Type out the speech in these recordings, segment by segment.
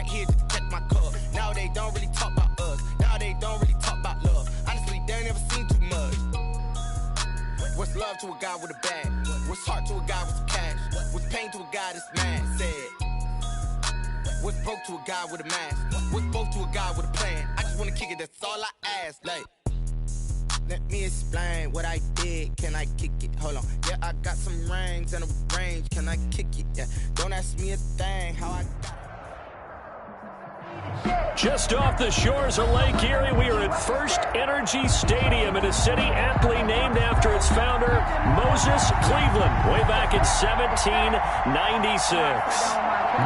right here to protect my cup. Now they don't really talk about us. Now they don't really talk about love. Honestly, they ain't never seen too much. What's love to a guy with a bag? What's heart to a guy with some cash? What's pain to a guy that's mad? Said. What's broke to a guy with a mask? What's both to a guy with a plan? I just wanna kick it, that's all I ask. Like, let me explain what I did. Can I kick it? Hold on. Yeah, I got some rings and a range. Can I kick it? Yeah. Don't ask me a thing. How I got it. Just off the shores of Lake Erie, we are at First Energy Stadium in a city aptly named after its founder, Moses Cleveland, way back in 1796.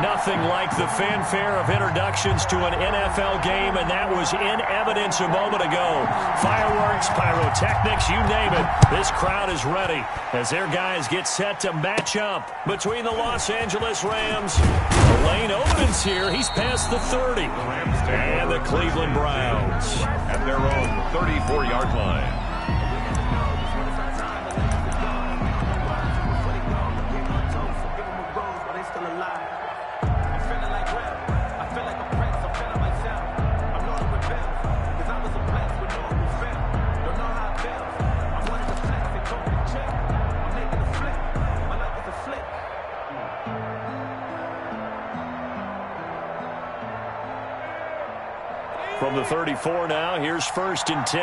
Nothing like the fanfare of introductions to an NFL game, and that was in evidence a moment ago. Fireworks, pyrotechnics, you name it. This crowd is ready as their guys get set to match up between the Los Angeles Rams. Lane Oden's here. He's past the 30. And the Cleveland Browns at their own 34-yard line. From the 34 now, here's 1st and 10.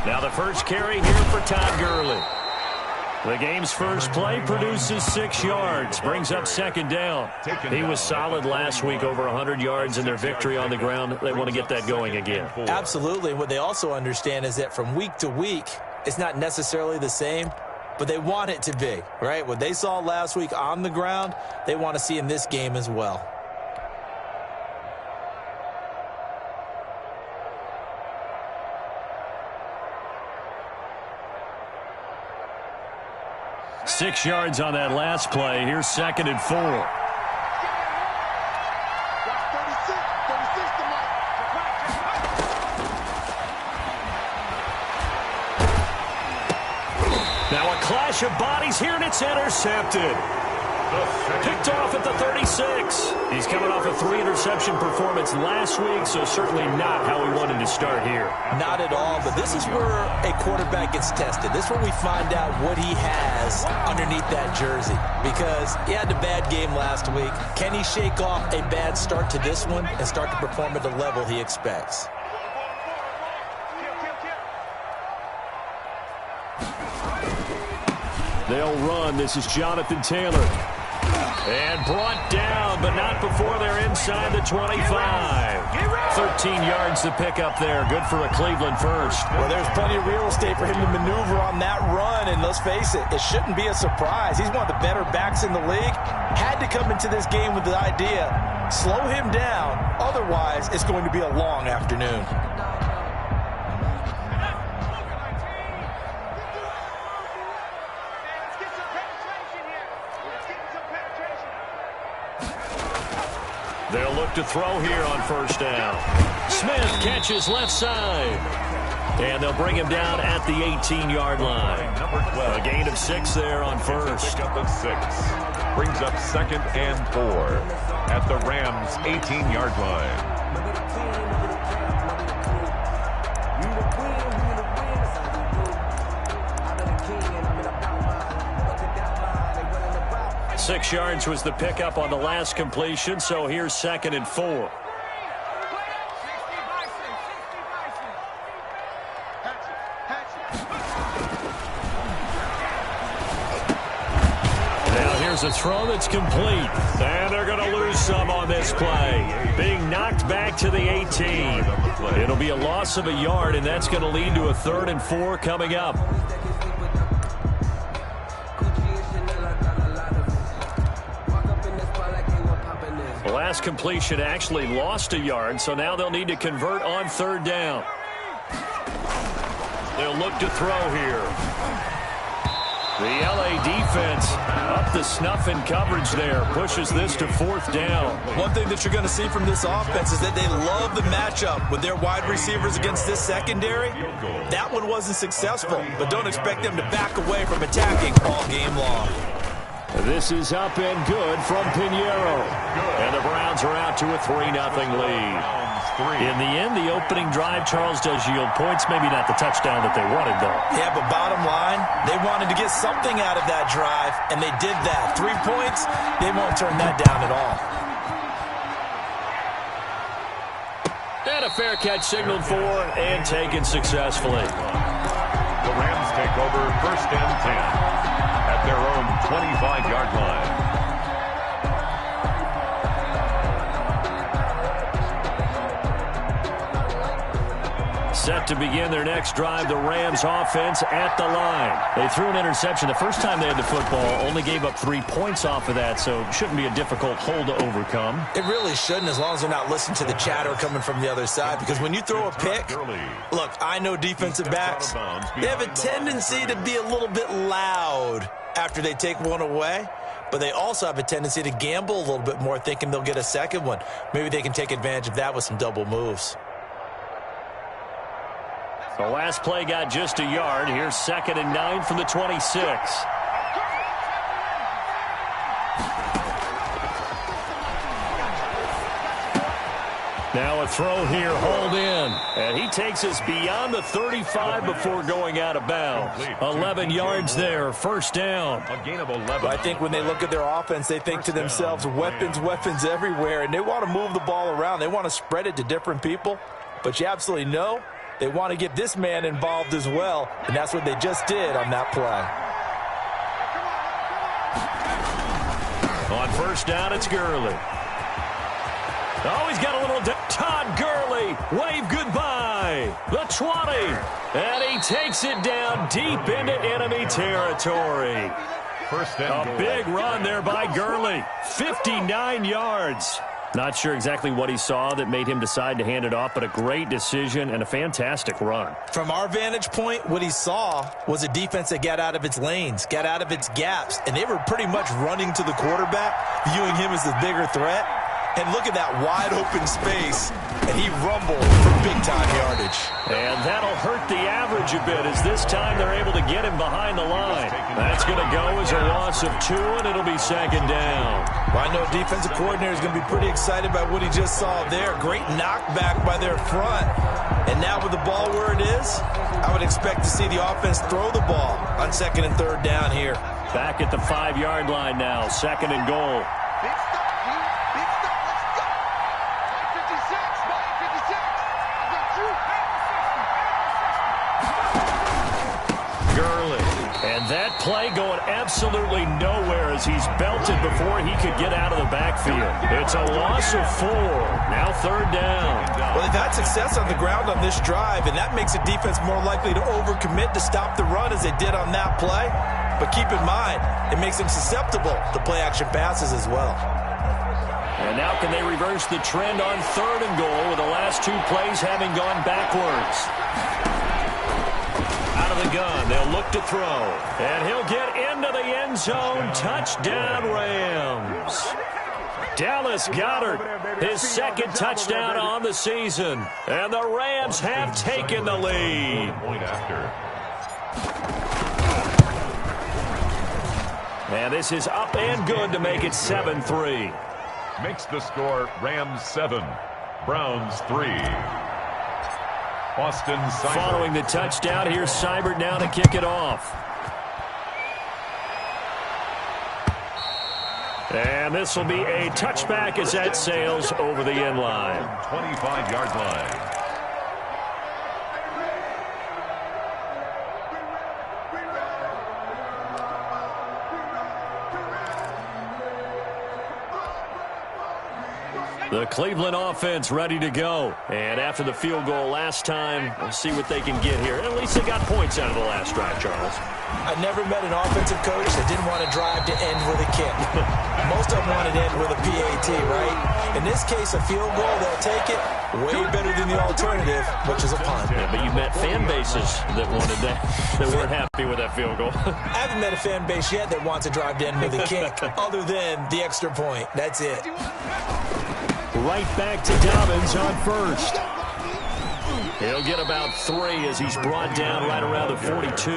Now the first carry here for Todd Gurley. The game's first play produces 6 yards, brings up 2nd down. He was solid last week, over 100 yards in their victory on the ground. They want to get that going again. Absolutely. What they also understand is that from week to week, it's not necessarily the same, but they want it to be, right? What they saw last week on the ground, they want to see in this game as well. Six yards on that last play. Here's 2nd and 4. Now a clash of bodies here, and it's intercepted. Picked off at the 36. He's coming off a 3-interception performance last week, so certainly not how we wanted to start here. Not at all, but this is where a quarterback gets tested. This is where we find out what he has underneath that jersey, because he had a bad game last week. Can he shake off a bad start to this one and start to perform at the level he expects? They'll run. This is Jonathan Taylor. And brought down, but not before they're inside the 25. 13 yards to pick up there. Good for a Cleveland first. Well, there's plenty of real estate for him to maneuver on that run, and let's face it, it shouldn't be a surprise. He's one of the better backs in the league. Had to come into this game with the idea, slow him down, otherwise it's going to be a long afternoon. They'll look to throw here on 1st down. Smith catches left side. And they'll bring him down at the 18-yard line. Number 12. A gain of 6 there on 1st. Pick up of 6. Brings up 2nd and 4 at the Rams' 18-yard line. 6 yards was the pickup on the last completion, so here's 2nd and 4. Now here's a throw that's complete. And they're going to lose some on this play. Being knocked back to the 18. It'll be a loss of a yard, and that's going to lead to a 3rd and 4 coming up. The last completion actually lost a yard, so now they'll need to convert on 3rd down. They'll look to throw here. The LA defense up the snuff in coverage there. Pushes this to 4th down. One thing that you're going to see from this offense is that they love the matchup with their wide receivers against this secondary. That one wasn't successful, but don't expect them to back away from attacking all game long. This is up and good from Pinheiro. And the Browns are out to a 3-0 lead. In the end, the opening drive, Charles, does yield points. Maybe not the touchdown that they wanted, though. Yeah, but bottom line, they wanted to get something out of that drive, and they did that. 3 points, they won't turn that down at all. And a fair catch signaled for and taken successfully. The Rams take over 1st and 10 at their own 25-yard line. Set to begin their next drive, the Rams offense at the line. They threw an interception the first time they had the football, only gave up 3 points off of that, so shouldn't be a difficult hole to overcome. It really shouldn't, as long as they're not listening to the chatter coming from the other side, because when you throw a pick, look, I know defensive backs, they have a tendency to be a little bit loud after they take one away, but they also have a tendency to gamble a little bit more, thinking they'll get a second one. Maybe they can take advantage of that with some double moves. The last play got just a yard. Here's 2nd and 9 from the 26. Now a throw here, hauled in. And he takes us beyond the 35 before going out of bounds. 11 yards there, 1st down. A gain of 11. I think when they look at their offense, they think to themselves, weapons everywhere, and they want to move the ball around. They want to spread it to different people, but you absolutely know they want to get this man involved as well, and that's what they just did on that play. On 1st down, it's Gurley. Oh, he's got a little... Todd Gurley, wave goodbye. The 20. And he takes it down deep into enemy territory. 1st and goal. A big run there by Gurley. 59 yards. Not sure exactly what he saw that made him decide to hand it off, but a great decision and a fantastic run. From our vantage point, what he saw was a defense that got out of its lanes, got out of its gaps, and they were pretty much running to the quarterback, viewing him as the bigger threat. And look at that wide open space, and he rumbled for big-time yardage. And that'll hurt the average a bit, as this time they're able to get him behind the line. That's going to go as a loss of 2, and it'll be 2nd down. Well, I know defensive coordinator is going to be pretty excited by what he just saw there. Great knockback by their front. And now with the ball where it is, I would expect to see the offense throw the ball on 2nd and 3rd down here. Back at the 5-yard line now, 2nd and goal. That play going absolutely nowhere as he's belted before he could get out of the backfield. It's a loss of 4. Now 3rd down. Well, they've had success on the ground on this drive, and that makes a defense more likely to overcommit to stop the run as they did on that play. But keep in mind, it makes them susceptible to play-action passes as well. And now can they reverse the trend on 3rd and goal with the last 2 plays having gone backwards? Out of the gun, they'll look to throw. And he'll get into the end zone. Touchdown, Rams. Dallas Goedert, his 2nd touchdown on the season. And the Rams have taken the lead. And this is up and good to make it 7-3. Makes the score Rams 7, Browns 3. Austin Seibert. Following the touchdown, here's Seibert now to kick it off. And this will be a touchback as that sails over the end line. 25-yard line. The Cleveland offense ready to go. And after the field goal last time, we'll see what they can get here. At least they got points out of the last drive, Charles. I never met an offensive coach that didn't want to drive to end with a kick. Most of them wanted to end with a PAT, right? In this case, a field goal, they'll take it. Way better than the alternative, which is a punt. Yeah, but you met fan bases that wanted that, that weren't happy with that field goal. I haven't met a fan base yet that wants to drive to end with a kick, other than the extra point. That's it. Right back to Dobbins on 1st. He'll get about 3 as he's brought down right around the 42.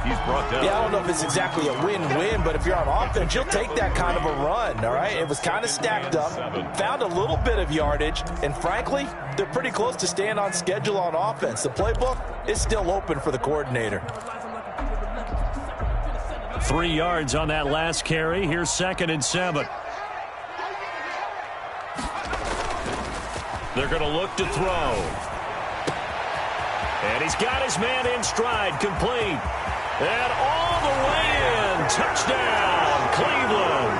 He's brought down. Yeah, I don't know if it's exactly a win-win, but if you're on offense, you'll take that kind of a run, all right? It was kind of stacked up, found a little bit of yardage, and frankly, they're pretty close to staying on schedule on offense. The playbook is still open for the coordinator. 3 yards on that last carry. Here's 2nd and 7. They're going to look to throw. And he's got his man in stride, complete. And all the way in. Touchdown, Cleveland.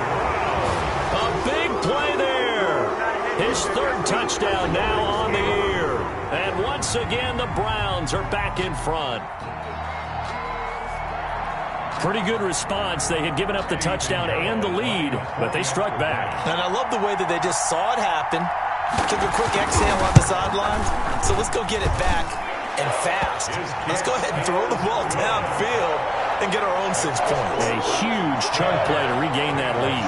A big play there. His 3rd touchdown now on the year. And once again, the Browns are back in front. Pretty good response. They had given up the touchdown and the lead, but they struck back. And I love the way that they just saw it happen. Took a quick exhale on the sideline. So let's go get it back and fast. Let's go ahead and throw the ball downfield and get our own 6 points. A huge chunk play to regain that lead.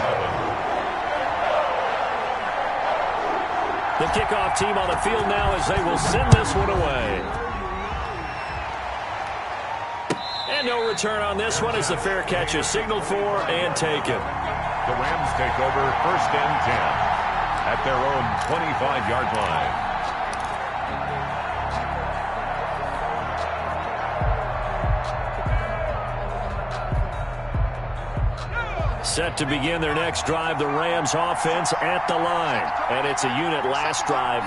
The kickoff team on the field now as they will send this one away. And no return on this one as the fair catch is signaled for and taken. The Rams take over 1st and 10 at their own 25-yard line. Set to begin their next drive, the Rams offense at the line. And it's a unit last drive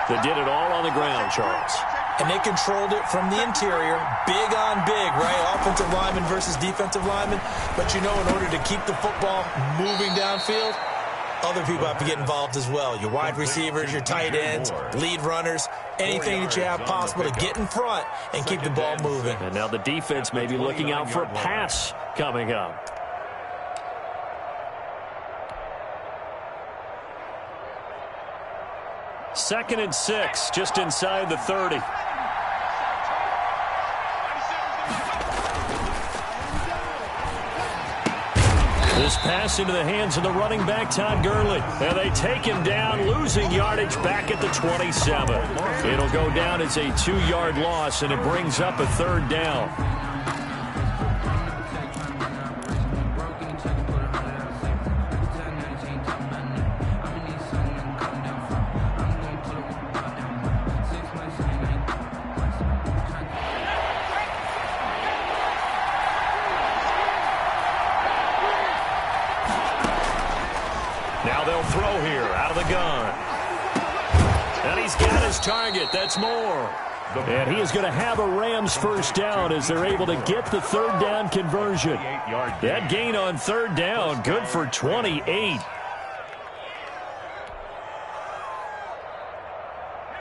that did it all on the ground, Charles. And they controlled it from the interior, big on big, right? Offensive lineman versus defensive lineman. But you know, in order to keep the football moving downfield, other people have to get involved as well. Your wide receivers, your tight ends, lead runners, anything that you have possible to get in front and keep the ball moving. And now the defense may be looking out for a pass coming up. Second and 6, just inside the 30. This pass into the hands of the running back, Todd Gurley. And they take him down, losing yardage back at the 27. It'll go down as a 2-yard loss, and it brings up a 3rd down. Now they'll throw here out of the gun. And he's got his target. That's Moore. And he is going to have a Rams 1st down as they're able to get the 3rd down conversion. That gain on 3rd down, good for 28.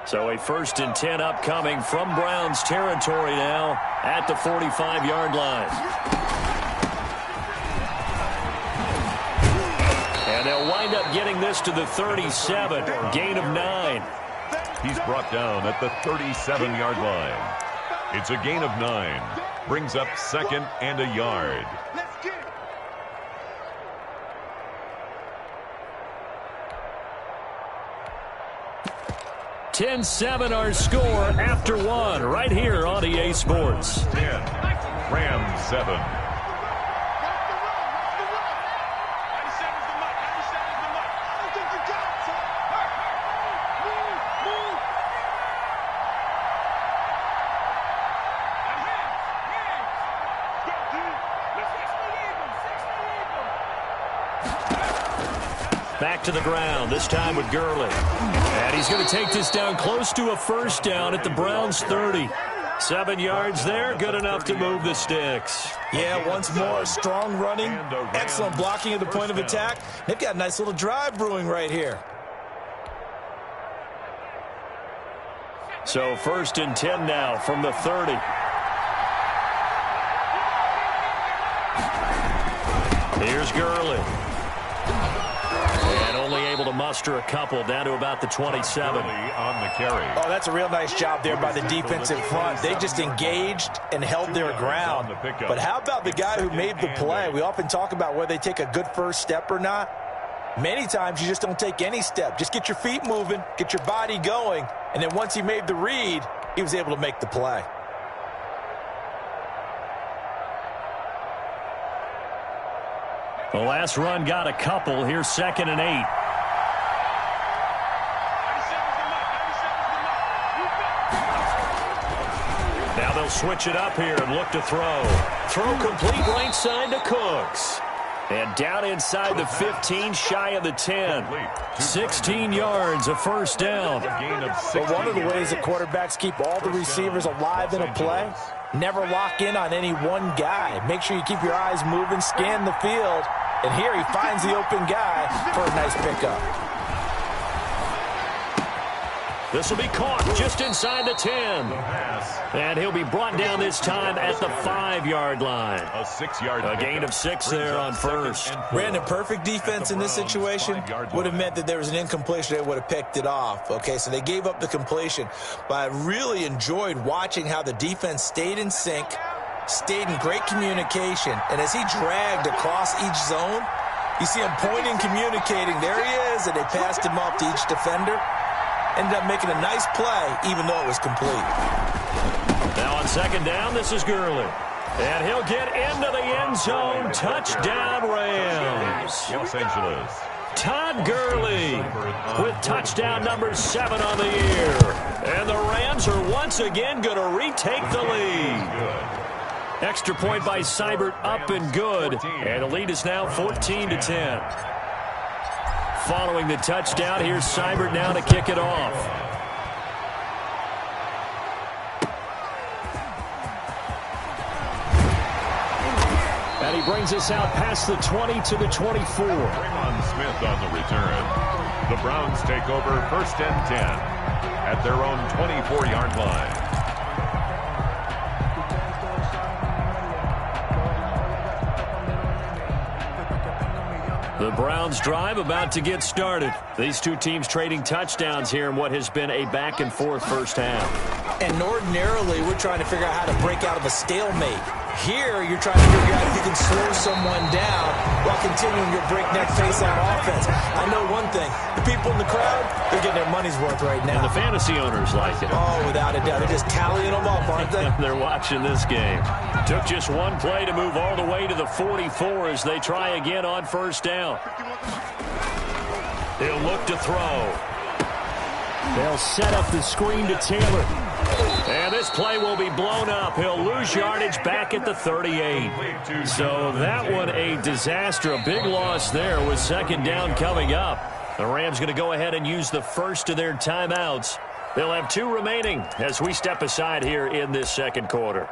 So a 1st and 10 upcoming from Browns territory now at the 45-yard line. And they'll wind up getting this to the 37, gain of 9. He's brought down at the 37-yard line. It's a gain of 9. Brings up 2nd and a yard. $10-7 our score after 1 right here on EA Sports. 10, Rams 7. Back to the ground, this time with Gurley. And he's going to take this down close to a 1st down at the Browns 30. 7 yards there, good enough to move the sticks. Yeah, once more, strong running, excellent blocking at the point of attack. They've got a nice little drive brewing right here. So 1st and 10 now from the 30. Here's Gurley. And only able to muster a couple down to about the 27. On the carry. Oh, that's a real nice job there by the defensive front. They just engaged and held their ground. But how about the guy who made the play? We often talk about whether they take a good first step or not. Many times you just don't take any step. Just get your feet moving, get your body going, and then once he made the read, he was able to make the play. The last run got a couple. Here's 2nd and 8. Now they'll switch it up here and look to throw. Throw complete right side to Cooks. And down inside the 15, shy of the 10. 16 yards, a first down. But one of the ways that quarterbacks keep all the receivers alive in a play, never lock in on any one guy. Make sure you keep your eyes moving, scan the field. And here he finds the open guy for a nice pickup. This will be caught just inside the 10. And he'll be brought down this time at the 5-yard line. A 6-yard A gain of 6 there on first. Brandon, perfect defense in this situation would have meant that there was an incompletion. They would have picked it off. Okay, so they gave up the completion. But I really enjoyed watching how the defense stayed in sync, stayed in great communication. And as he dragged across each zone, you see him pointing, communicating. There he is, and they passed him off to each defender. Ended up making a nice play, even though it was complete. Now on 2nd down, this is Gurley. And he'll get into the end zone. Touchdown, Rams. Los Angeles. Todd Gurley with touchdown number 7 on the year. And the Rams are once again going to retake the lead. Extra point by Seibert, up and good. And the lead is now 14-10. Following the touchdown, here's Seibert now to kick it off. And he brings us out past the 20 to the 24. Raymond Smith on the return. The Browns take over 1st and 10 at their own 24-yard line. The Browns drive about to get started. These two teams trading touchdowns here in what has been a back-and-forth first half. And ordinarily, we're trying to figure out how to break out of a stalemate. Here, you're trying to figure out if you can slow someone down while continuing your breakneck pace on offense. I know one thing. The people in the crowd, they're getting their money's worth right now. And the fantasy owners like it. Oh, without a doubt. They're just tallying them up, aren't they? They're watching this game. Took just one play to move all the way to the 44 as they try again on 1st down. They'll look to throw. They'll set up the screen to Taylor. And this play will be blown up. He'll lose yardage back at the 38. So that one a disaster. A big loss there with 2nd down coming up. The Rams going to go ahead and use the first of their timeouts. They'll have 2 remaining as we step aside here in this 2nd quarter.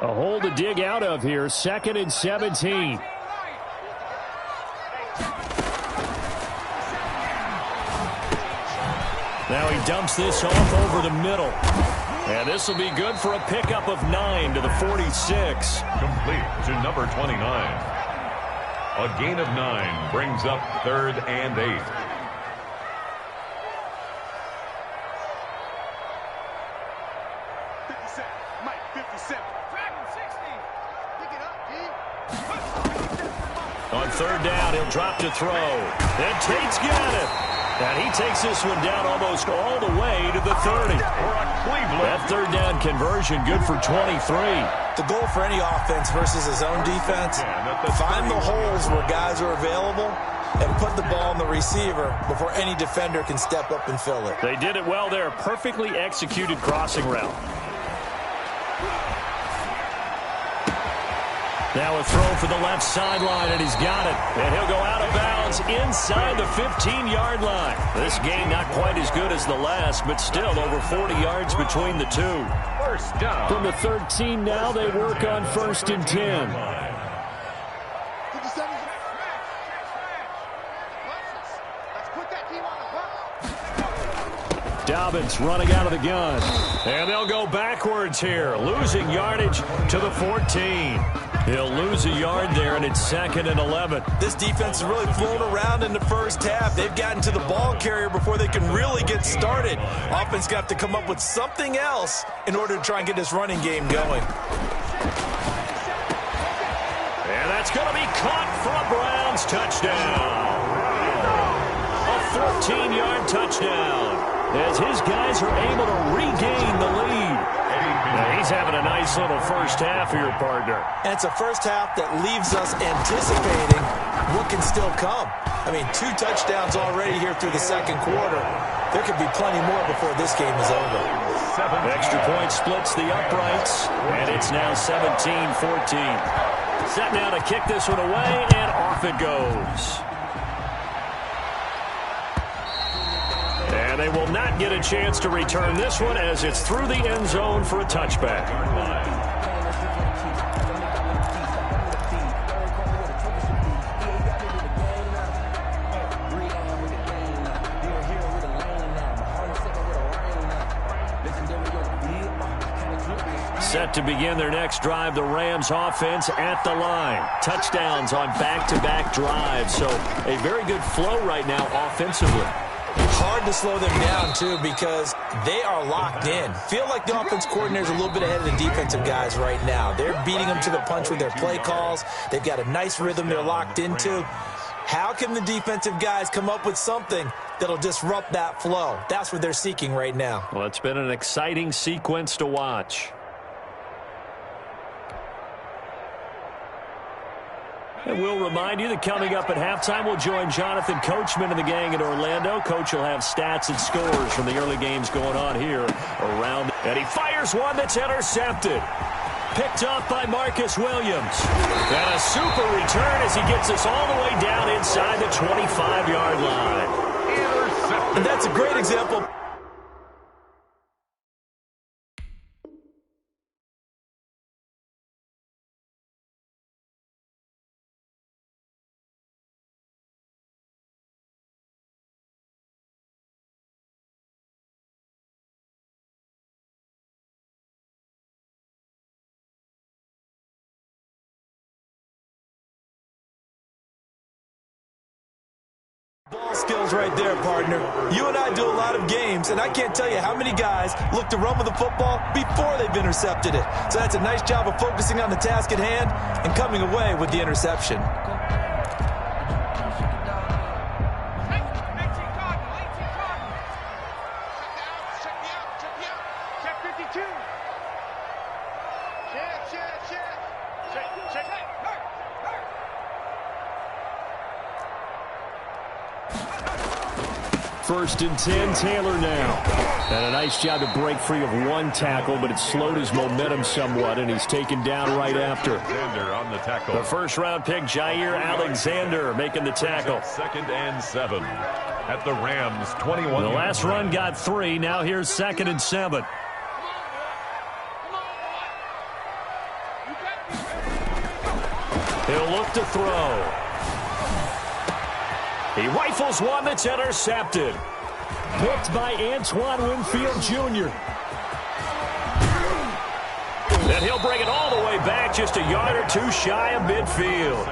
A hole to dig out of here. 2nd and 17. Now he dumps this off over the middle. And this will be good for a pickup of 9 to the 46. Complete to number 29. A gain of 9 brings up 3rd and 8. On 3rd down, he'll drop to throw. And Tate's got it. And he takes this one down almost all the way to the 30. That 3rd down conversion good for 23. The goal for any offense versus his own defense, find the holes where guys are available and put the ball on the receiver before any defender can step up and fill it. They did it well there. Perfectly executed crossing route. Now a throw for the left sideline, and he's got it. And he'll go out of bounds inside the 15-yard line. This game not quite as good as the last, but still over 40 yards between the two. First down. From the 13 now, they work on 1st and 10. Dobbins running out of the gun. And they'll go backwards here, losing yardage to the 14. He'll lose a yard there, and it's 2nd and 11. This defense has really flown around in the first half. They've gotten to the ball carrier before they can really get started. Offense got to come up with something else in order to try and get this running game going. And that's going to be caught for a Browns touchdown. A 14-yard touchdown. as his guys are able to regain the lead. Now, he's having a nice little first half here, partner. And it's a first half that leaves us anticipating what can still come. I mean, 2 touchdowns already here through the second quarter. There could be plenty more before this game is over. Extra point splits the uprights, and it's now 17-14. Set now to kick this one away, and off it goes. And they will not get a chance to return this one as it's through the end zone for a touchback. Set to begin their next drive, the Rams offense at the line. Touchdowns on back-to-back drives, so a very good flow right now offensively. Hard to slow them down, too, because they are locked in. Feel like the offense coordinator's a little bit ahead of the defensive guys right now. They're beating them to the punch with their play calls. They've got a nice rhythm they're locked into. How can the defensive guys come up with something that'll disrupt that flow? That's what they're seeking right now. Well, it's been an exciting sequence to watch. And we'll remind you that coming up at halftime, we'll join Jonathan Coachman and the gang in Orlando. Coach will have stats and scores from the early games going on here around. And he fires one that's intercepted. Picked off by Marcus Williams. And a super return as he gets us all the way down inside the 25-yard line. And that's a great example. Ball skills right there, partner. You and I do a lot of games, and I can't tell you how many guys look to run with the football before they've intercepted it. So that's a nice job of focusing on the task at hand and coming away with the interception. First and 10, Taylor now. And a nice job to break free of one tackle, but it slowed his momentum somewhat, and he's taken down right after. Alexander on the tackle. The first-round pick, Jair Alexander, making the tackle. 2nd and 7 at the Rams' 21. The last run got 3. Now here's 2nd and 7. He'll look to throw. He rifles one that's intercepted. Picked by Antoine Winfield Jr. And he'll bring it all the way back, just a yard or 2 shy of midfield.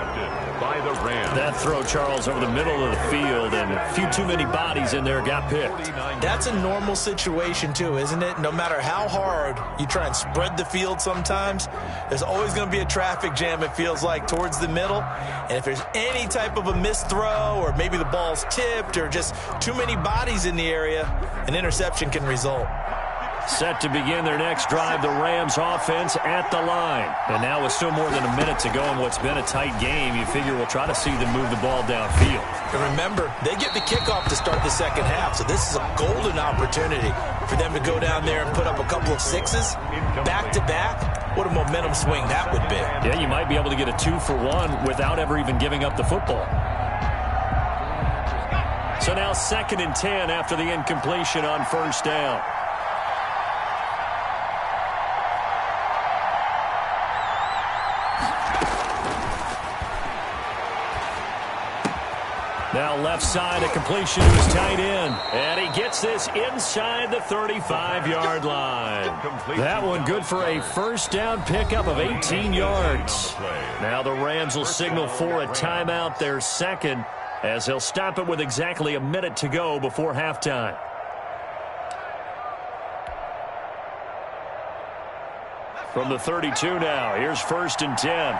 By the Rams. That throw, Charles, over the middle of the field, and a few too many bodies in there got picked. That's a normal situation, too, isn't it? No matter how hard you try and spread the field sometimes, there's always going to be a traffic jam, it feels like, towards the middle. And if there's any type of a missed throw, or maybe the ball's tipped, or just too many bodies in the area, an interception can result. Set to begin their next drive, the Rams offense at the line. And now with still more than a minute to go in what's been a tight game, you figure we'll try to see them move the ball downfield. And remember, they get the kickoff to start the second half, so this is a golden opportunity for them to go down there and put up a couple of 6s back-to-back. What a momentum swing that would be. Yeah, you might be able to get a 2-for-1 without ever even giving up the football. So now 2nd and 10 after the incompletion on first down. Now left side, a completion to his tight end. And he gets this inside the 35-yard line. That one good for a first down pickup of 18 yards. Now the Rams will signal for a timeout, their second, as they'll stop it with exactly a minute to go before halftime. From the 32 now, here's 1st and 10.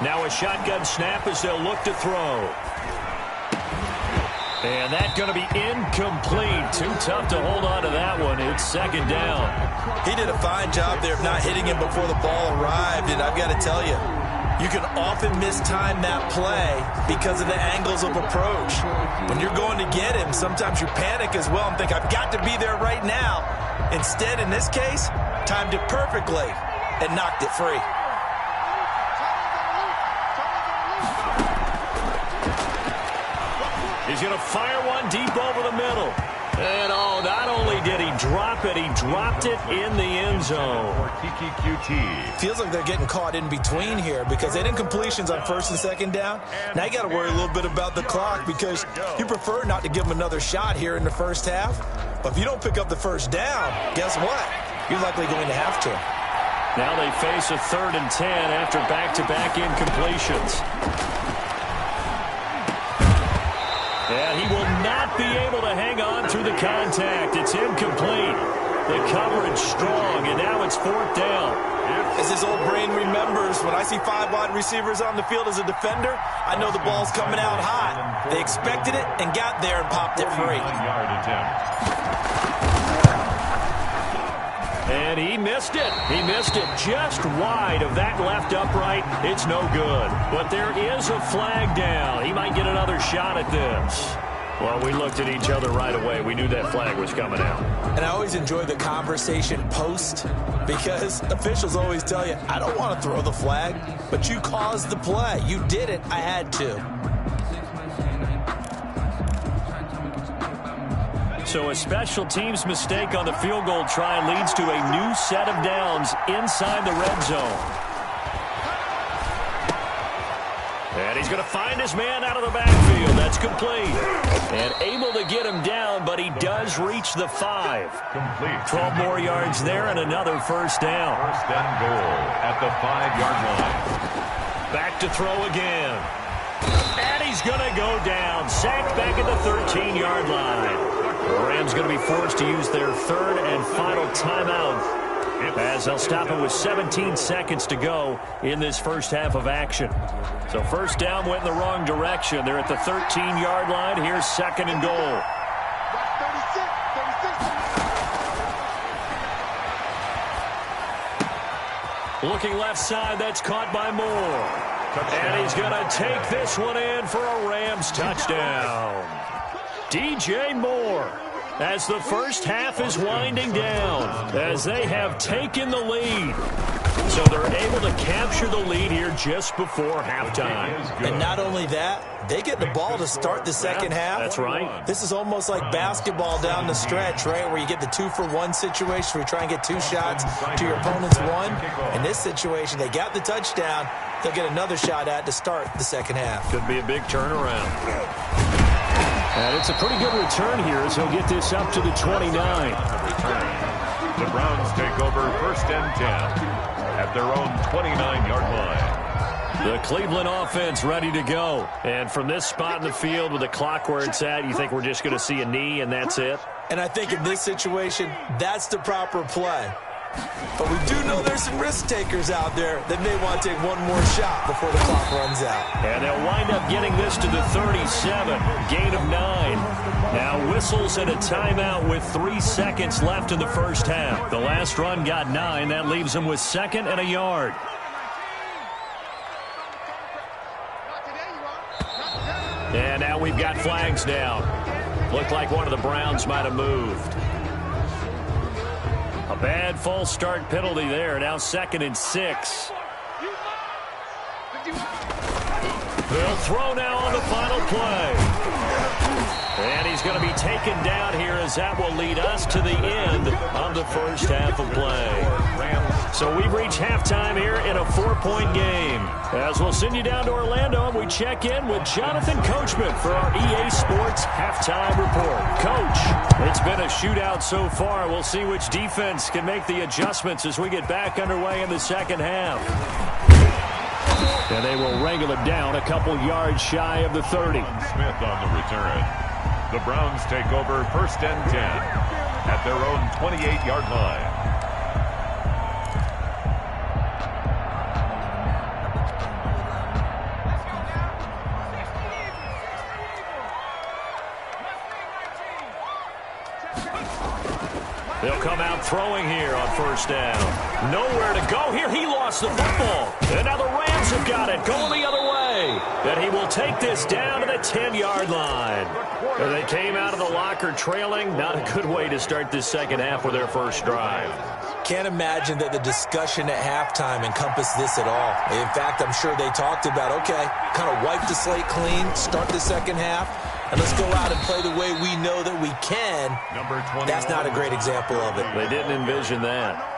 Now a shotgun snap as they'll look to throw. And that's going to be incomplete. Too tough to hold on to that one. It's second down. He did a fine job there of not hitting him before the ball arrived, and I've got to tell you, you can often mistime that play because of the angles of approach. When you're going to get him, sometimes you panic as well and think, I've got to be there right now. Instead, in this case, timed it perfectly and knocked it free. He's going to fire one deep over the middle. And, oh, not only did he drop it, he dropped it in the end zone. Feels like they're getting caught in between here because they did incompletions on first and second down. Now you got to worry a little bit about the clock because you prefer not to give them another shot here in the first half. But if you don't pick up the first down, guess what? You're likely going to have to. Now they face a 3rd and 10 after back-to-back incompletions. And he will not be able to hang on through the contact. It's incomplete. The coverage strong, and now it's 4th down. As his old brain remembers, when I see 5 wide receivers on the field as a defender, I know the ball's coming out hot. They expected it and got there and popped it free. And he missed it. He missed it just wide of that left upright. It's no good. But there is a flag down. He might get another shot at this. Well, we looked at each other right away. We knew that flag was coming out. And I always enjoy the conversation post because officials always tell you, I don't want to throw the flag, but you caused the play. You did it. I had to. So a special teams mistake on the field goal try leads to a new set of downs inside the red zone. And he's going to find his man out of the backfield. That's complete. And able to get him down, but he does reach the 5. Complete. 12 more yards there and another first down. First and goal at the 5-yard line. Back to throw again. And he's going to go down. Sacked back at the 13-yard line. The Rams going to be forced to use their 3rd and final timeout as they'll stop it with 17 seconds to go in this first half of action. So first down went in the wrong direction. They're at the 13-yard line. Here's 2nd and goal. Looking left side, that's caught by Moore. And he's going to take this one in for a Rams touchdown. DJ Moore, as the first half is winding down, as they have taken the lead. So they're able to capture the lead here just before halftime. And not only that, they get the ball to start the second half. That's right. This is almost like basketball down the stretch, right, where you get the 2-for-1 situation where you try and get 2 shots to your opponent's 1. In this situation, they got the touchdown. They'll get another shot at to start the second half. Could be a big turnaround. And it's a pretty good return here as he'll get this up to the 29. The Browns take over 1st and 10 at their own 29-yard line. The Cleveland offense ready to go. And from this spot in the field with the clock where it's at, you think we're just going to see a knee and that's it? And I think in this situation, that's the proper play. But we do know there's some risk takers out there that may want to take one more shot before the clock runs out. And they'll wind up getting this to the 37, gain of 9. Now whistles and a timeout with 3 seconds left in the first half. The last run got 9. That leaves them with 2nd and a yard. And now we've got flags down. Looked like one of the Browns might have moved. A bad false start penalty there. Now 2nd and 6. They'll throw now on the final play. And he's going to be taken down here as that will lead us to the end of the first half of play. So we've reached halftime here in a 4-point game. As we'll send you down to Orlando, and we check in with Jonathan Coachman for our EA Sports Halftime Report. Coach, it's been a shootout so far. We'll see which defense can make the adjustments as we get back underway in the second half. And they will wrangle it down a couple yards shy of the 30. Smith on the return. The Browns take over 1st and 10 at their own 28-yard line. They'll come out throwing here on first down. Nowhere to go here. He lost the football. And now the Rams have got it, going the other way. And he will take this down to the 10-yard line. And they came out of the locker trailing. Not a good way to start this second half with their first drive. Can't imagine that the discussion at halftime encompassed this at all. In fact, I'm sure they talked about, okay, kind of wipe the slate clean, start the second half, and let's go out and play the way we know that we can. That's not a great example of it. They didn't envision that.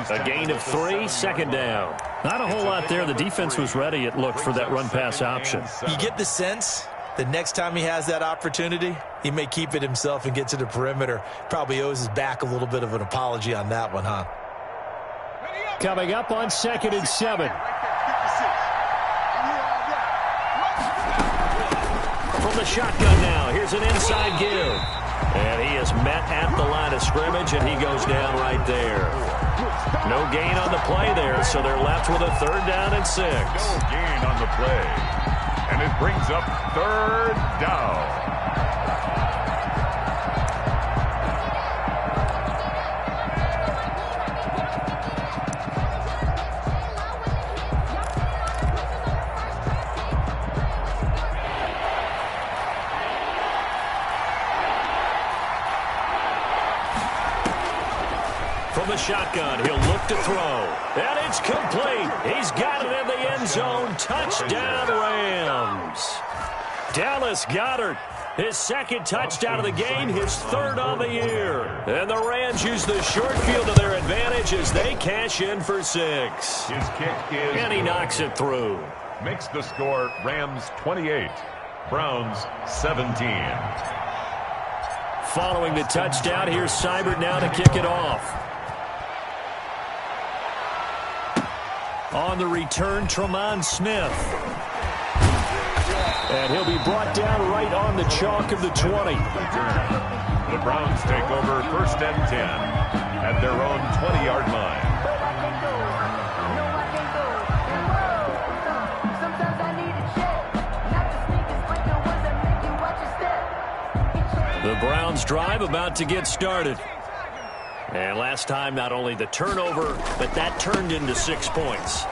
A gain of 3, second down. Not a whole lot there. The defense was ready, it looked, for that run-pass option. You get the sense the next time he has that opportunity, he may keep it himself and get to the perimeter. Probably owes his back a little bit of an apology on that one, huh? Coming up on 2nd and 7. From the shotgun now, here's an inside give. And he is met at the line of scrimmage, and he goes down right there. No gain on the play there, so they're left with a 3rd down and 6. No gain on the play. And it brings up 3rd down. From the shotgun, he'll look to throw. And it's complete. He's got it in the end zone. Touchdown, Rams. Dallas Goedert, his 2nd touchdown of the game, his 3rd on the year. And the Rams use the short field to their advantage as they cash in for 6. His kick is... And he knocks it through. Makes the score Rams 28, Browns 17. Following the touchdown, here's Seibert now to kick it off. On the return, Tremont Smith. And he'll be brought down right on the chalk of the 20. The Browns take over 1st and 10 at their own 20-yard line. The Browns drive about to get started. And last time, not only the turnover, but that turned into 6 points.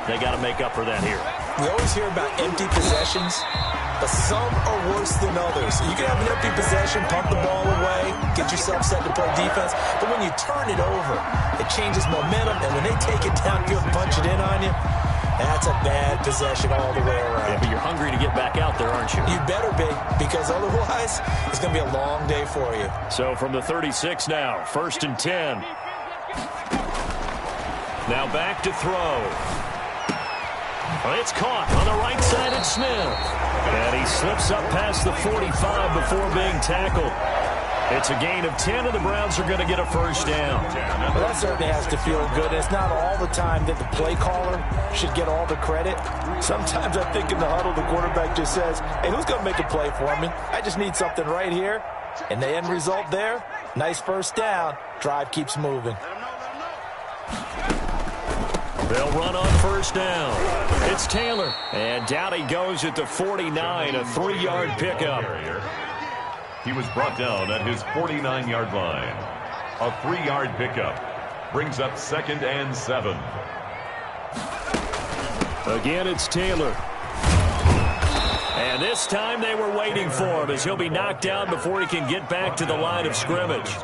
They got to make up for that here. We always hear about empty possessions, but some are worse than others. You can have an empty possession, pump the ball away, get yourself set to play defense, but when you turn it over, it changes momentum, and when they take it downfield and punch it in on you, that's a bad possession all the way around. Yeah, but you're hungry to get back out there, aren't you? You better be, because otherwise, it's going to be a long day for you. So from the 36 now, 1st and 10. Now back to throw. Well, it's caught on the right side of Smith. And he slips up past the 45 before being tackled. It's a gain of 10, and the Browns are going to get a 1st down. Well, that certainly has to feel good. It's not all the time that the play caller should get all the credit. Sometimes I think in the huddle, the quarterback just says, hey, who's going to make a play for me? I just need something right here. And the end result there, nice 1st down. Drive keeps moving. They'll run on 1st down. It's Taylor. And down he goes at the 49, a 3-yard pickup. He was brought down at his 49-yard line. A 3-yard pickup brings up 2nd and 7. Again, it's Taylor. And this time they were waiting for him as he'll be knocked down before he can get back to the line of scrimmage.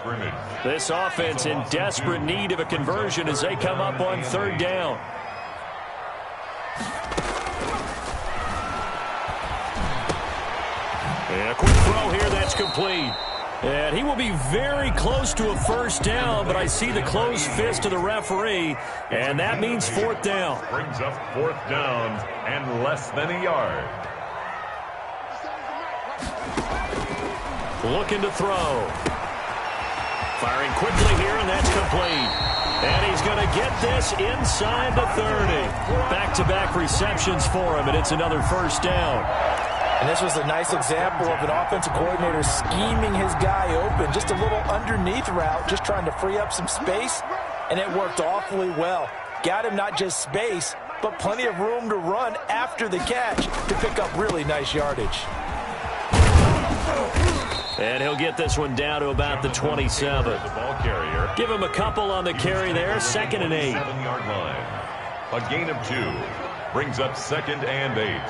This offense in desperate need of a conversion as they come up on 3rd down. And a quick throw here, that's complete. And he will be very close to a 1st down, but I see the closed fist of the referee, and that means 4th down. Brings up 4th down and less than a yard. Looking to throw. Firing quickly here, and that's complete. And he's going to get this inside the 30. Back-to-back receptions for him, and it's another 1st down. And this was a nice example of an offensive coordinator scheming his guy open. Just a little underneath route, just trying to free up some space, and it worked awfully well. Got him not just space, but plenty of room to run after the catch to pick up really nice yardage. And he'll get this one down to about the 27. The ball carrier. Give him a couple on the carry there. 2nd and 8. 7-yard line. A gain of 2. Brings up 2nd and 8.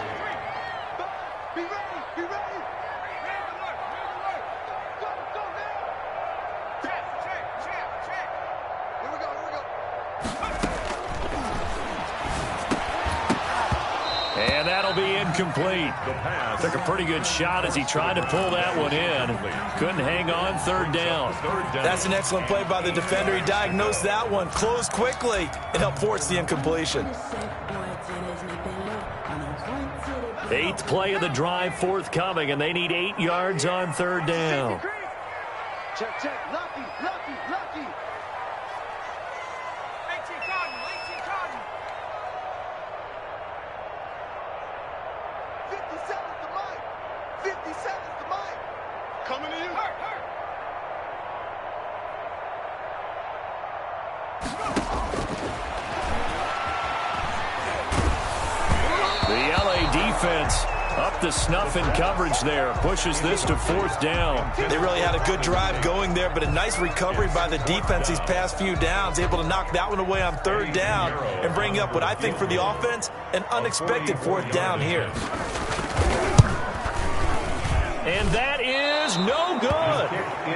And that'll be incomplete. Took a pretty good shot as he tried to pull that one in. Couldn't hang on. 3rd down. That's an excellent play by the defender. He diagnosed that one, closed quickly, and helped force the incompletion. 8th play of the drive forthcoming, and they need 8 yards on 3rd down. Check, check. Lucky. 18 Cotton. 57's the mic. 57's the mic. Coming to you. Hurt. The LA defense up to snuff in coverage there. Pushes this to 4th down. They really had a good drive going there, but a nice recovery by the defense these past few downs. Able to knock that one away on 3rd down and bring up what I think for the offense, an unexpected 4th down here. And that is no good.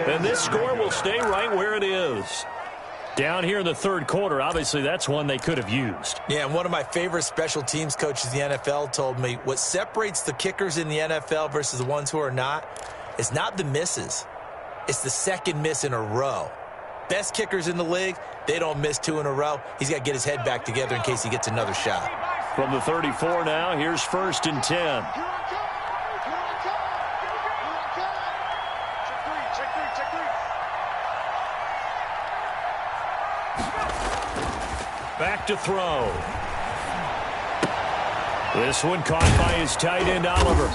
And this score will stay right where it is. Down here in the 3rd quarter, obviously that's one they could have used. Yeah, and one of my favorite special teams coaches in the NFL told me what separates the kickers in the NFL versus the ones who are not is not the misses. It's the 2nd miss in a row. Best kickers in the league, they don't miss 2 in a row. He's got to get his head back together in case he gets another shot. From the 34 now, here's 1st and 10. Back to throw. This one caught by his tight end, Oliver.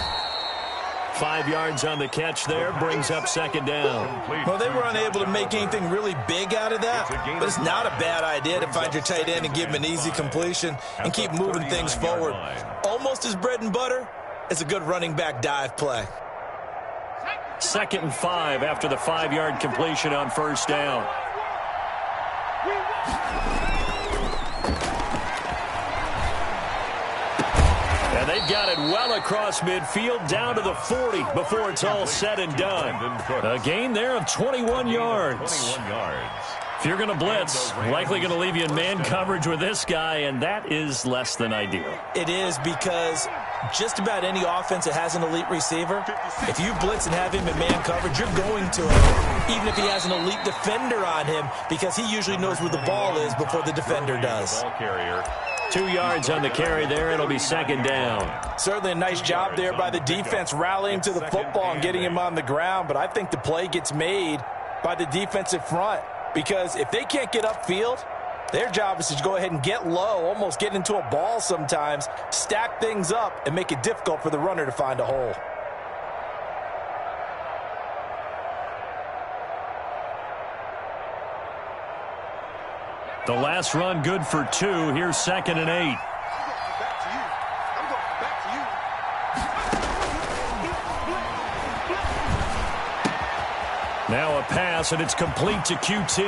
5 yards on the catch there, brings up 2nd down. Well, they were unable to make anything really big out of that, but it's not a bad idea to find your tight end and give him an easy completion and keep moving things forward. Almost as bread and butter as a good running back dive play. 2nd and 5 after the 5-yard completion on 1st down. And they've got it well across midfield, down to the 40 before it's all said and done. A gain there of 21 yards. If you're going to blitz, likely going to leave you in man coverage with this guy, and that is less than ideal. It is, because just about any offense that has an elite receiver, if you blitz and have him in man coverage, you're going to him, even if he has an elite defender on him, because he usually knows where the ball is before the defender does. 2 yards on the carry there. It'll be 2nd down. Certainly a nice job there by the defense rallying to the football and getting him on the ground, but I think the play gets made by the defensive front, because if they can't get upfield, their job is to go ahead and get low, almost get into a ball sometimes, stack things up, and make it difficult for the runner to find a hole. The last run good for 2. Here's 2nd and 8. Now a pass, and it's complete to QT.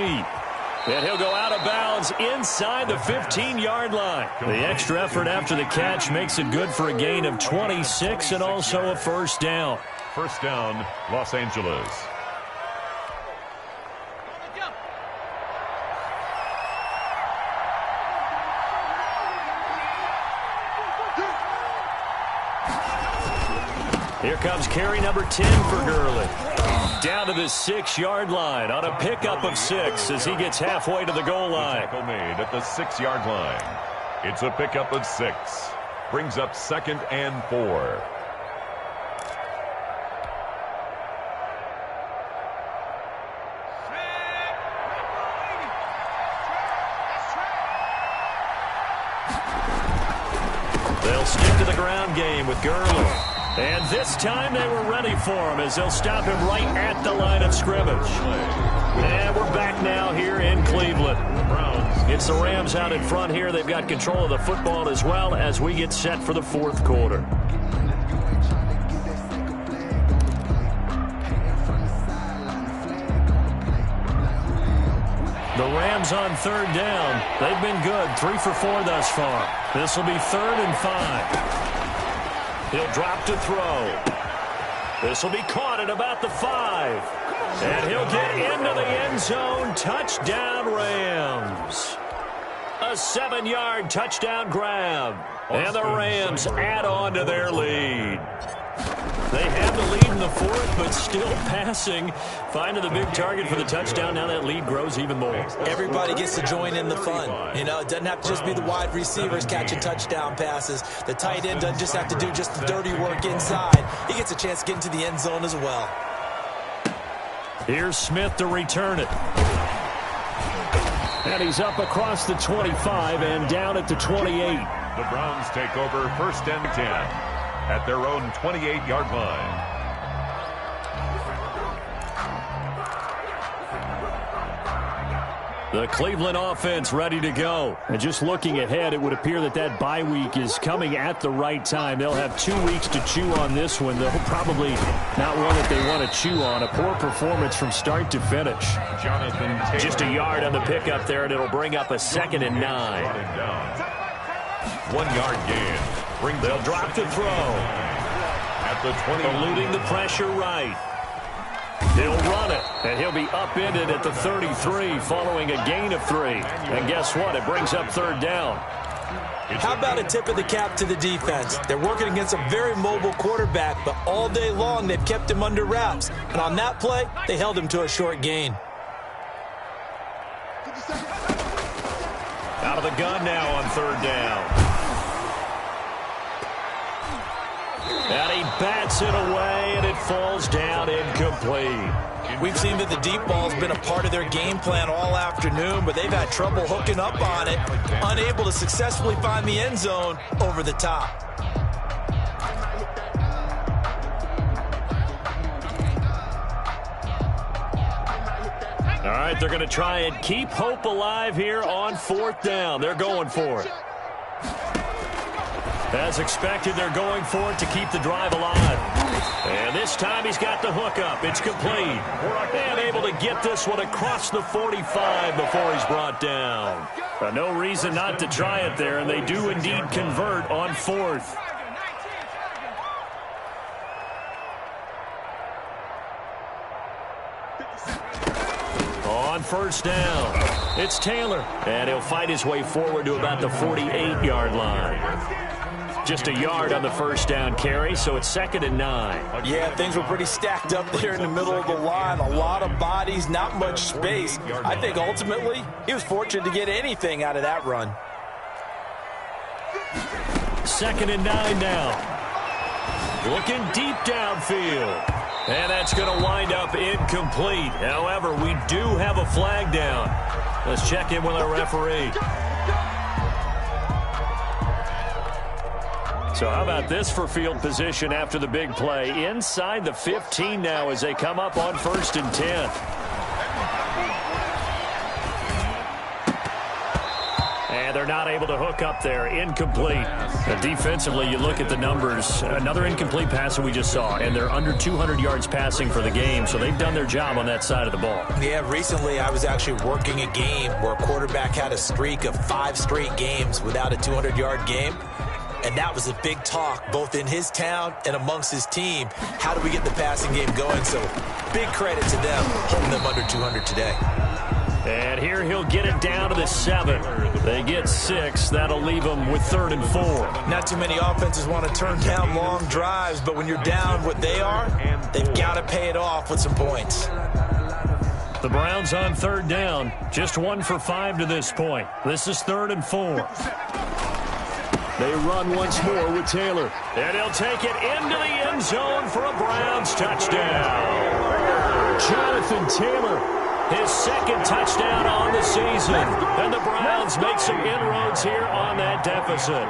And he'll go out of bounds inside the 15-yard line. The extra effort after the catch makes it good for a gain of 26 and also a 1st down. 1st down, Los Angeles. Here comes carry number 10 for Gurley. Down to the 6-yard line on a pickup of 6 as he gets halfway to the goal line. Tackle made at the 6-yard line. It's a pickup of 6. Brings up 2nd and 4. They'll stick to the ground game with Gurley. And this time they were ready for him as they'll stop him right at the line of scrimmage. And we're back now here in Cleveland. It's the Rams out in front here. They've got control of the football as well as we get set for the 4th quarter. Rams on third down. They've been good, 3 for 4 thus far. This will be 3rd and 5. He'll drop to throw. This will be caught at about the 5. And he'll get into the end zone. Touchdown, Rams. A 7-yard touchdown grab. And the Rams add on to their lead. They have the lead in the 4th, but still passing. Finding the big target for the touchdown. Now that lead grows even more. Everybody gets to join in the fun. You know, it doesn't have to just be the wide receivers catching touchdown passes. The tight end doesn't just have to do just the dirty work inside. He gets a chance to get into the end zone as well. Here's Smith to return it. And he's up across the 25 and down at the 28. The Browns take over 1st and 10 at their own 28-yard line. The Cleveland offense ready to go. And just looking ahead, it would appear that that bye week is coming at the right time. They'll have 2 weeks to chew on this one. They'll probably not one that they want to chew on. A poor performance from start to finish. Jonathan Taylor. Just a yard on the pickup there, and it'll bring up a 2nd and 9. 1-yard gain. They'll drop to throw. At the 20. Eluding the pressure right. He'll run it, and he'll be upended at the 33 following a gain of 3. And guess what? It brings up 3rd down. How about a tip of the cap to the defense? They're working against a very mobile quarterback, but all day long they've kept him under wraps. And on that play, they held him to a short gain. Out of the gun now on 3rd down. And he bats it away, and it falls down incomplete. We've seen that the deep ball's been a part of their game plan all afternoon, but they've had trouble hooking up on it, unable to successfully find the end zone over the top. All right, they're going to try and keep hope alive here on 4th down. They're going for it. As expected, they're going for it to keep the drive alive. And this time he's got the hook up. It's complete. And able to get this one across the 45 before he's brought down. No reason not to try it there, and they do indeed convert on 4th. On 1st down, it's Taylor. And he'll fight his way forward to about the 48-yard line. Just a yard on the 1st down carry, so it's 2nd and 9. Yeah, things were pretty stacked up there in the middle of the line. A lot of bodies, not much space. I think ultimately he was fortunate to get anything out of that run. 2nd and 9 now. Looking deep downfield. And that's going to wind up incomplete. However, we do have a flag down. Let's check in with our referee. So how about this for field position after the big play? Inside the 15 now as they come up on 1st and 10. And they're not able to hook up there. Incomplete. Defensively, you look at the numbers. Another incomplete pass that we just saw, and they're under 200 yards passing for the game, so they've done their job on that side of the ball. Yeah, recently I was actually working a game where a quarterback had a streak of 5 straight games without a 200-yard game. And that was a big talk, both in his town and amongst his team. How do we get the passing game going? So big credit to them, holding them under 200 today. And here he'll get it down to the 7. They get 6. That'll leave them with 3rd and 4. Not too many offenses want to turn down long drives, but when you're down what they are, they've got to pay it off with some points. The Browns on 3rd down. Just 1 for 5 to this point. This is 3rd and 4. They run once more with Taylor. And he'll take it into the end zone for a Browns touchdown. Jonathan Taylor, his 2nd touchdown on the season. And the Browns make some inroads here on that deficit.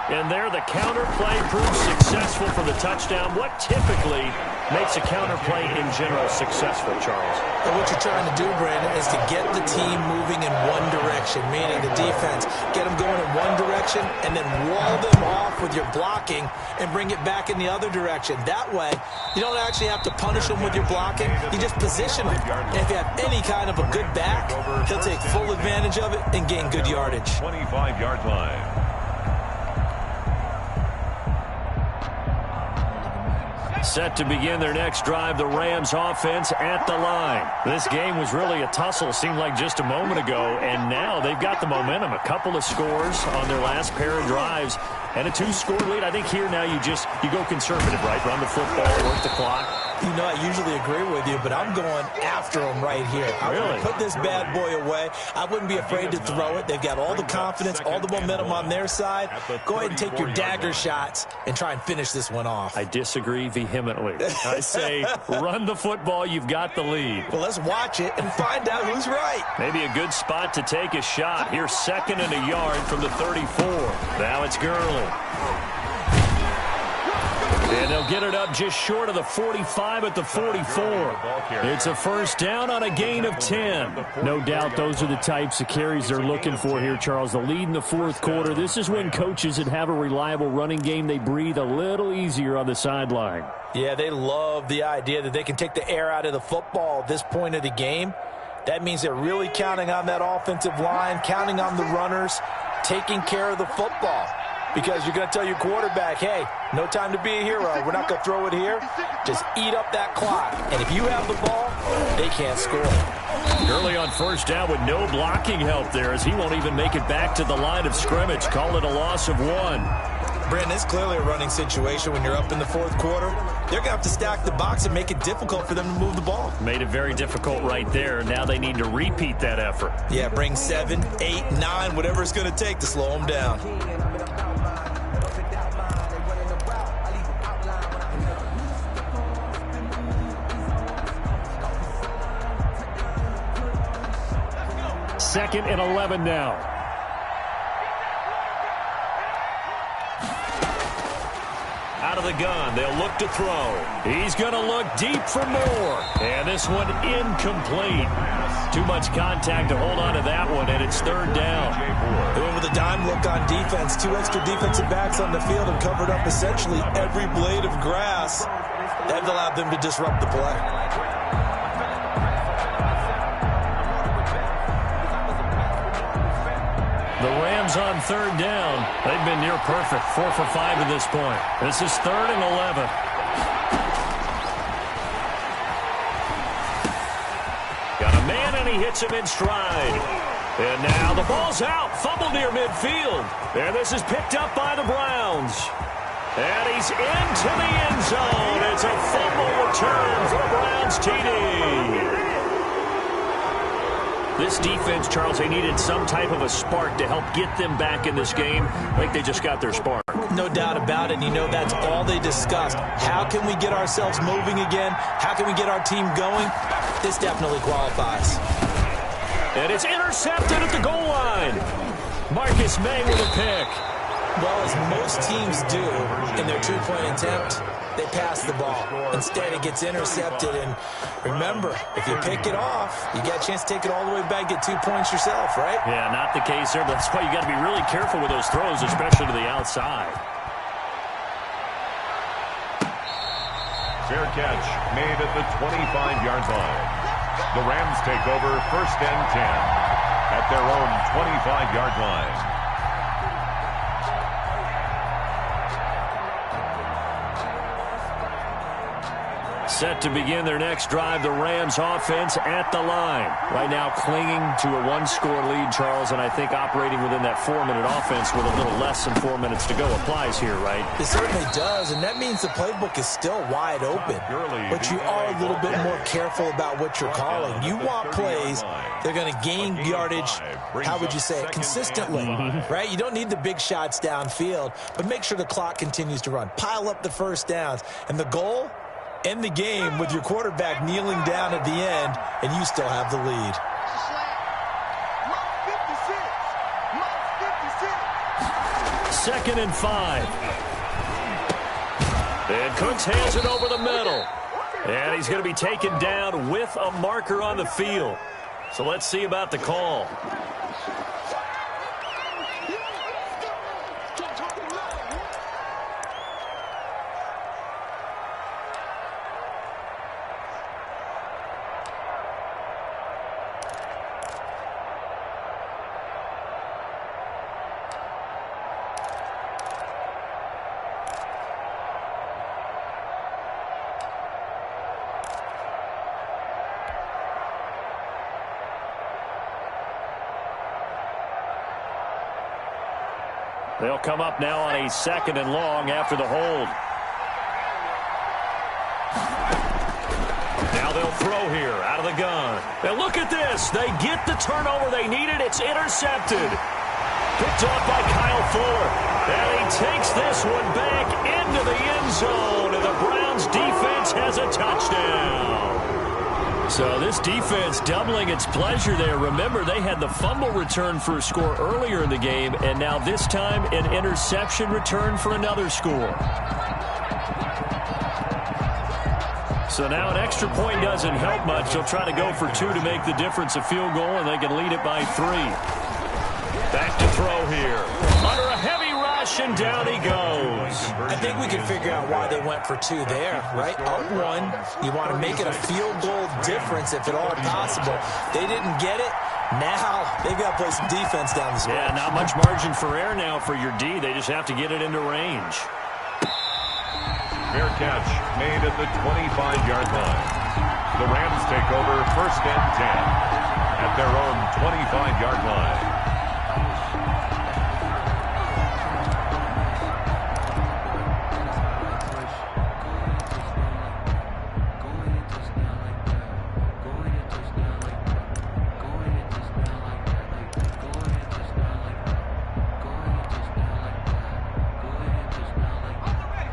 And there the counter play proves successful for the touchdown. What typically makes a counterplay in general successful, Charles? And what you're trying to do, Brandon, is to get the team moving in one direction, meaning the defense, get them going in one direction and then wall them off with your blocking and bring it back in the other direction. That way, you don't actually have to punish them with your blocking. You just position them. And if you have any kind of a good back, he'll take full advantage of it and gain good yardage. 25-yard line. Set to begin their next drive, the Rams offense at the line. This game was really a tussle, seemed like just a moment ago, and now they've got the momentum. A couple of scores on their last pair of drives and a 2-score lead. I think here now you go conservative, right? Run the football, work the clock. You know, I usually agree with you, but I'm going after him right here. I'm going to put this bad boy away. I wouldn't be afraid to throw it. They've got all the confidence, all the momentum on their side. Go ahead and take your dagger shots and try and finish this one off. I disagree vehemently. I say run the football. You've got the lead. Well, let's watch it and find out who's right. Maybe a good spot to take a shot. Here's 2nd and a yard from the 34. Now it's Gurley. And they'll get it up just short of the 45 at the 44. It's a first down on a gain of 10. No doubt those are the types of carries they're looking for here, Charles. The lead in the fourth quarter. This is when coaches that have a reliable running game, they breathe a little easier on the sideline. Yeah, they love the idea that they can take the air out of the football at this point of the game. That means they're really counting on that offensive line, counting on the runners, taking care of the football. Because you're going to tell your quarterback, hey, no time to be a hero. We're not going to throw it here. Just eat up that clock. And if you have the ball, they can't score. Gurley on first down with no blocking help there as he won't even make it back to the line of scrimmage. Call it a loss of 1. Brandon, it's clearly a running situation when you're up in the fourth quarter. They're going to have to stack the box and make it difficult for them to move the ball. Made it very difficult right there. Now they need to repeat that effort. Yeah, bring 7, 8, 9, whatever it's going to take to slow them down. Second and 11 now. Out of the gun, they'll look to throw. He's going to look deep for more. And this one incomplete. Too much contact to hold on to that one, and it's 3rd down. They went with a dime look on defense. 2 extra defensive backs on the field and covered up essentially every blade of grass. That allowed them to disrupt the play. The Rams on 3rd down. They've been near perfect. 4 for 5 at this point. This is 3rd and 11. Got a man, and he hits him in stride. And now the ball's out. Fumble near midfield. And this is picked up by the Browns. And he's into the end zone. It's a fumble return for the Browns TD. This defense, Charles, they needed some type of a spark to help get them back in this game. I think they just got their spark. No doubt about it. You know, that's all they discussed. How can we get ourselves moving again? How can we get our team going? This definitely qualifies. And it's intercepted at the goal line. Marcus May with a pick. Well, as most teams do in their 2-point attempt, they pass the ball. Instead, it gets intercepted. And remember, if you pick it off, you got a chance to take it all the way back, get 2 points yourself, right? Yeah, not the case there. That's why you got to be really careful with those throws, especially to the outside. Fair catch made at the 25-yard line. The Rams take over 1st and 10 at their own 25-yard line. Set to begin their next drive, the Rams offense at the line. Right now clinging to a 1-score lead, Charles, and I think operating within that 4-minute offense with a little less than 4 minutes to go applies here, right? It certainly does, and that means the playbook is still wide open. But you are a little bit more careful about what you're calling. You want plays, they're going to gain yardage, how would you say it, consistently, right? You don't need the big shots downfield, but make sure the clock continues to run. Pile up the first downs, and the goal? End the game with your quarterback kneeling down at the end, and you still have the lead. Second and 5. And Cooks hands it over the middle. And he's going to be taken down with a marker on the field. So let's see about the call. They'll come up now on a 2nd and long after the hold. Now they'll throw here out of the gun. And look at this. They get the turnover they needed. It's intercepted. Picked off by Kyle Fuller. And he takes this one back into the end zone. And the Browns defense has a touchdown. So this defense doubling its pleasure there. Remember, they had the fumble return for a score earlier in the game, and now this time an interception return for another score. So now an extra point doesn't help much. They'll try to go for 2 to make the difference a field goal, and they can lead it by 3. Back to throw here. Under a heavy rush, and down he goes. I think we can figure out why they went for 2 there, right? Up 1, you want to make it a field goal difference if at all possible. They didn't get it. Now they've got to play some defense down the stretch. Yeah, not much margin for error now for your D. They just have to get it into range. Fair catch made at the 25-yard line. The Rams take over 1st and 10 at their own 25-yard line.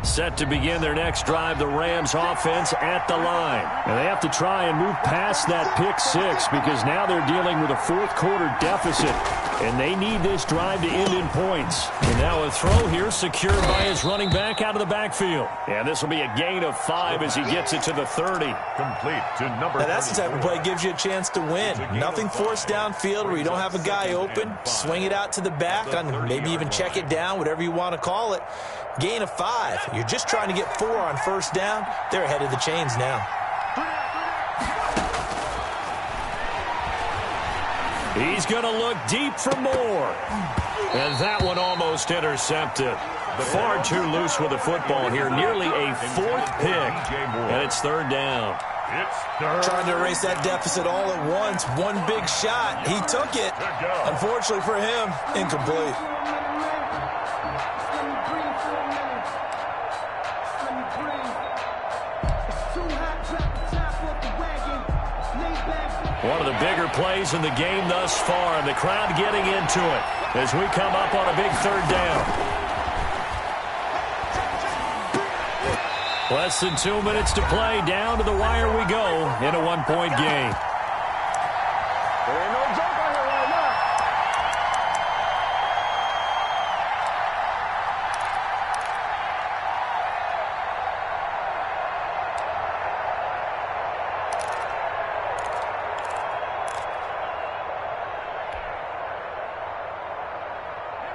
Set to begin their next drive, the Rams offense at the line. And they have to try and move past that pick 6 because now they're dealing with a 4th quarter deficit. And they need this drive to end in points. And now a throw here secured by his running back out of the backfield. And this will be a gain of 5 as he gets it to the 30. Complete to number. Now that's the type of play that gives you a chance to win. Nothing forced downfield where you don't have a guy open. Swing it out to the back, and maybe even check it down, whatever you want to call it. Gain of 5. You're just trying to get 4 on 1st down. They're ahead of the chains now. He's going to look deep for more. And that one almost intercepted. Far too loose with the football here. Nearly a 4th pick. And it's 3rd down. Trying to erase that deficit all at once. One big shot. He took it. Unfortunately for him, incomplete. One of the bigger plays in the game thus far, and the crowd getting into it as we come up on a big 3rd down. Less than 2 minutes to play. Down to the wire we go in a 1-point game. There ain't no joke on here right now.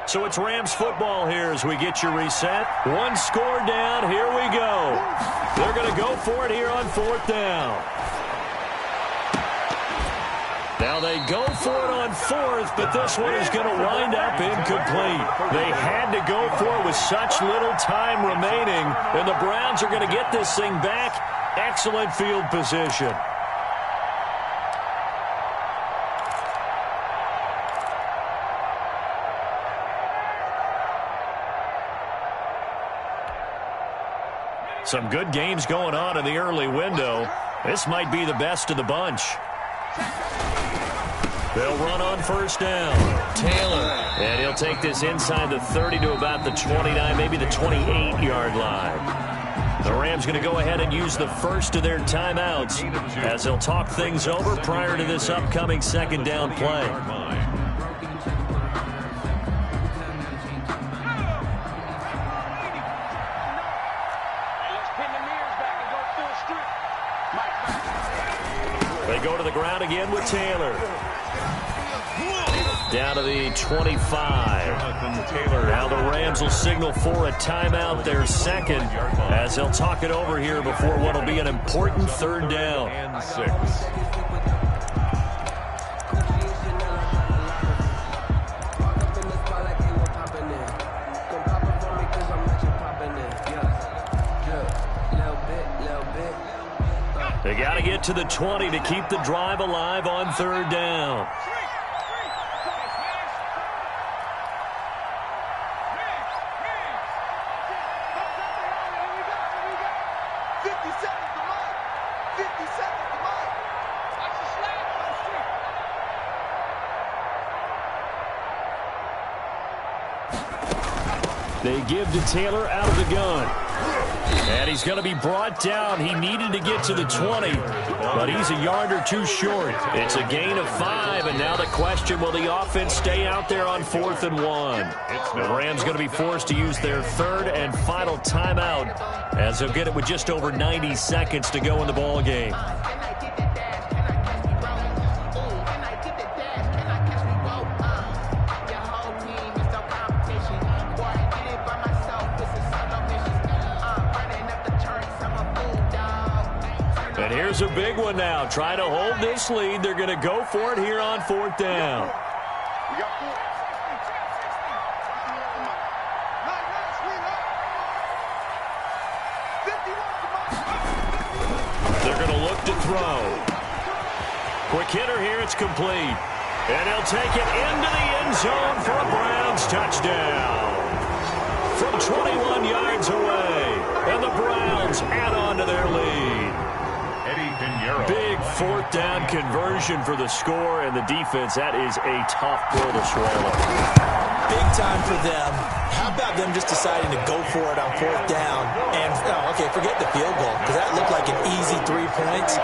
So it's Rams football here as we get you reset. 1 score down. Here we go. They're going to go for it here on 4th down. Now they go for it on 4th, but this one is going to wind up incomplete. They had to go for it with such little time remaining, and the Browns are going to get this thing back. Excellent field position. Some good games going on in the early window. This might be the best of the bunch. They'll run on 1st down. Taylor. And he'll take this inside the 30 to about the 29, maybe the 28-yard line. The Rams going to go ahead and use the first of their timeouts as they'll talk things over prior to this upcoming 2nd down play. They go to the ground again with Taylor. Down to the 25. Now the Rams will signal for a timeout, their second, as they'll talk it over here before what will be an important third down. And 6. They got to get to the 20 to keep the drive alive on third down. They give to Taylor out of the gun. And he's going to be brought down. He needed to get to the 20, but he's a yard or two short. It's a gain of 5, and now the question, will the offense stay out there on 4th and 1? The Rams going to be forced to use their third and final timeout, as they'll get it with just over 90 seconds to go in the ball game. And here's a big one now. Trying to hold this lead. They're going to go for it here on 4th down. They're going to look to throw. Quick hitter here. It's complete. And he'll take it into the end zone for a Browns touchdown. From 21 yards away. And the Browns add on to their lead. Big 4th down conversion for the score, and the defense, that is a tough pill to swallow. Big time for them. How about them just deciding to go for it on 4th down? And, okay, forget the field goal, because that looked like an easy 3 points.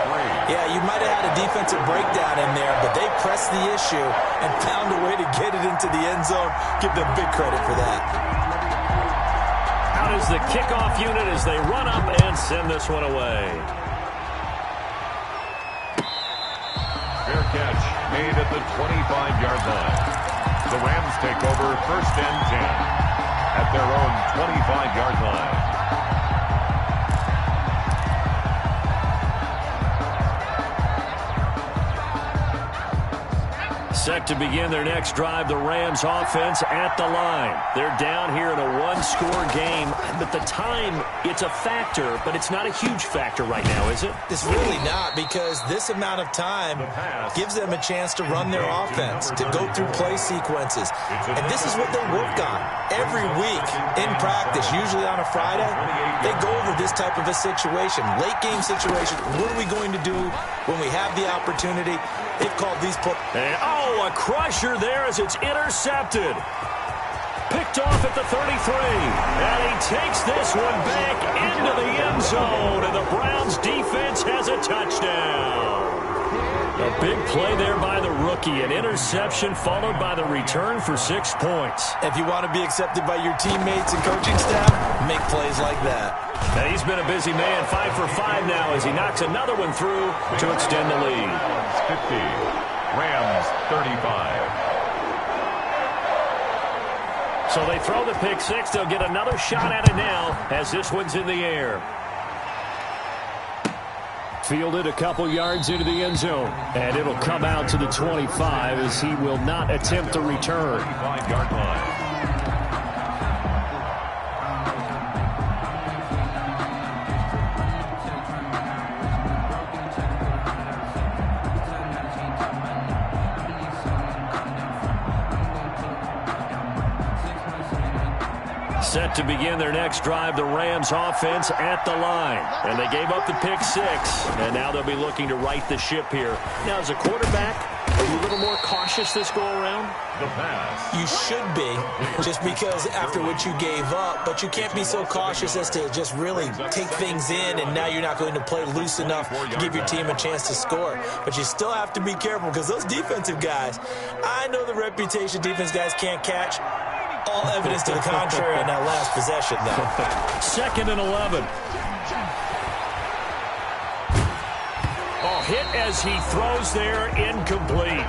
Yeah, you might have had a defensive breakdown in there, but they pressed the issue and found a way to get it into the end zone. Give them big credit for that. Out is the kickoff unit as they run up and send this one away. Fair catch made at the 25-yard line. The Rams take over 1st and 10 at their own 25-yard line. Set to begin their next drive, the Rams offense at the line. They're down here in a one-score game, but the time, it's a factor, but it's not a huge factor right now, is it? It's really not, because this amount of time gives them a chance to run their offense, to go through play sequences. And this is what they work on every week in practice, usually on a Friday. They go over this type of a situation, late-game situation. What are we going to do when we have the opportunity? They've called these plays. A crusher there as it's intercepted. Picked off at the 33. And he takes this one back into the end zone. And the Browns defense has a touchdown. A big play there by the rookie. An interception followed by the return for 6 points. If you want to be accepted by your teammates and coaching staff, make plays like that. And he's been a busy man, 5 for 5 now as he knocks another one through to extend the lead. 50. Rams 35. So they throw the pick 6. They'll get another shot at it now as this one's in the air. Fielded a couple yards into the end zone. And it'll come out to the 25 as he will not attempt to return. 25-yard line. Set to begin their next drive, the Rams offense at the line. And they gave up the pick 6, and now they'll be looking to right the ship here. Now, as a quarterback, are you a little more cautious this go-around? The pass. You should be, just because after what you gave up, but you can't be so cautious as to just really take things in, and now you're not going to play loose enough to give your team a chance to score. But you still have to be careful, because those defensive guys, I know the reputation defense guys can't catch. All evidence to the contrary in that last possession, though. 2nd and 11. Oh, hit as he throws there, incomplete.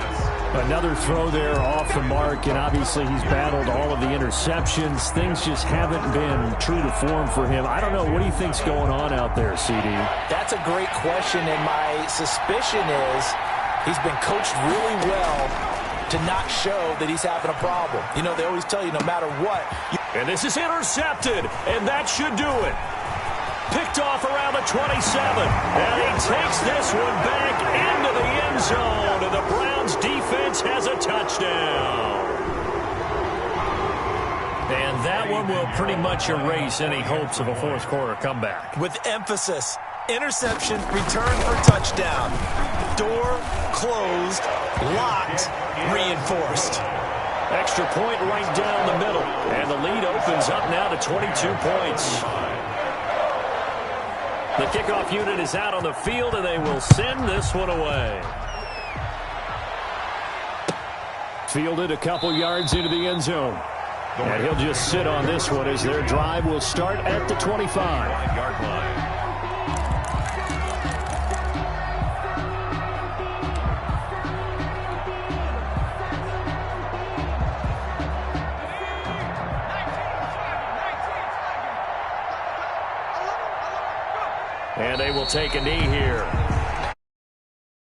Another throw there off the mark, and obviously he's battled all of the interceptions. Things just haven't been true to form for him. I don't know. What do you think's going on out there, CD? That's a great question, and my suspicion is he's been coached really well to not show that he's having a problem. You know, they always tell you no matter what. And this is intercepted, and that should do it. Picked off around the 27, and he takes this one back into the end zone, and the Browns defense has a touchdown. And that one will pretty much erase any hopes of a fourth quarter comeback. With emphasis, interception, return for touchdown. Door closed, locked, reinforced. Extra point right down the middle, and the lead opens up now to 22 points. The kickoff unit is out on the field, and they will send this one away. Fielded a couple yards into the end zone. And he'll just sit on this one as their drive will start at the 25-yard line. And they will take a knee here.